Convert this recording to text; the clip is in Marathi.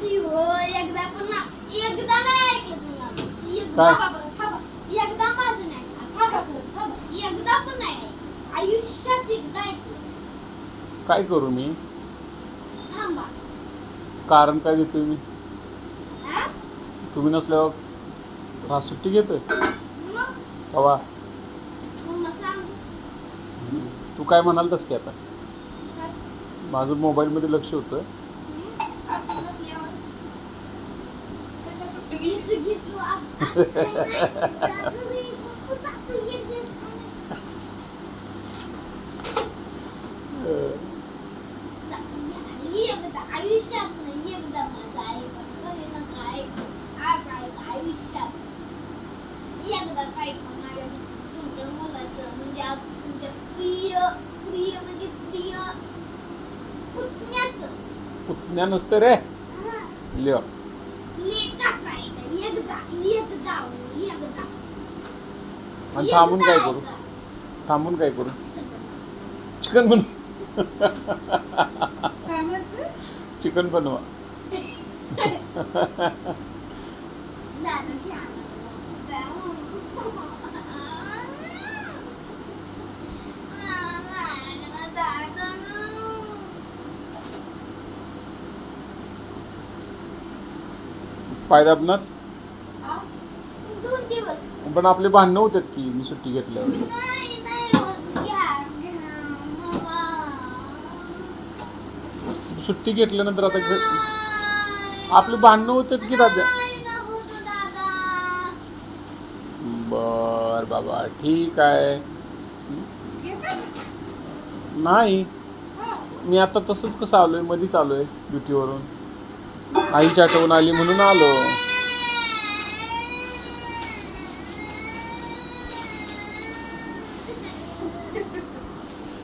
हो एकदा पण ना एकदा नाही ऐकलं तुला एकदा काय? बाबा थांबा एकदा माझं नाही थांबा एकदा पण नाही आयुष्यात एकदा ऐकलं काय करू मी? थांबा कारण काय देतोय मी? हा तुम्ही नसल्यावर रात सुट्टी घेतोय मग बाबा. मम्मा सांग तू काय म्हणाल तस की आता काय? माझं मोबाईलमध्ये लक्ष होतं. आता नसल्यावर कशा सुट्टी घे घेतली? तू घे तू असं काही नाही जादू रे, कुठं तू एक दिवस एकदा आयुष्यात नाही एकदा माझं ऐकून कधी ना काय आयुष्यात एकदाच ऐकून माझ्या तुमच्या मुलाचं म्हणजे आज तुमच्या प्रिय प्रिय म्हणजे प्रिय पुतण्याचं पुतण्या नसतं रे लिओ. लेकाच ऐका एकदा एकदा आणि थांबून काय करू? थांबून काय करू? चिकन बनव. काय म्हणते? चिकन बनवा. पाय दाबणार. हा? 2 दिवस पण आपले भांडणं होतात की मी सुट्टी घेतल्यावर. नाही नाही होत घ्या मामा सुट्टी घेतल्यानंतर आता आपले भांडणं होतात की दादा. नाही ना होत दादा बर बाबा ठीक आहे. घेता? नाही हा. मी आता तसंच कसं आलोय मध्येच आलोय ड्युटीवरून. आईची आठवण आली म्हणून आलो.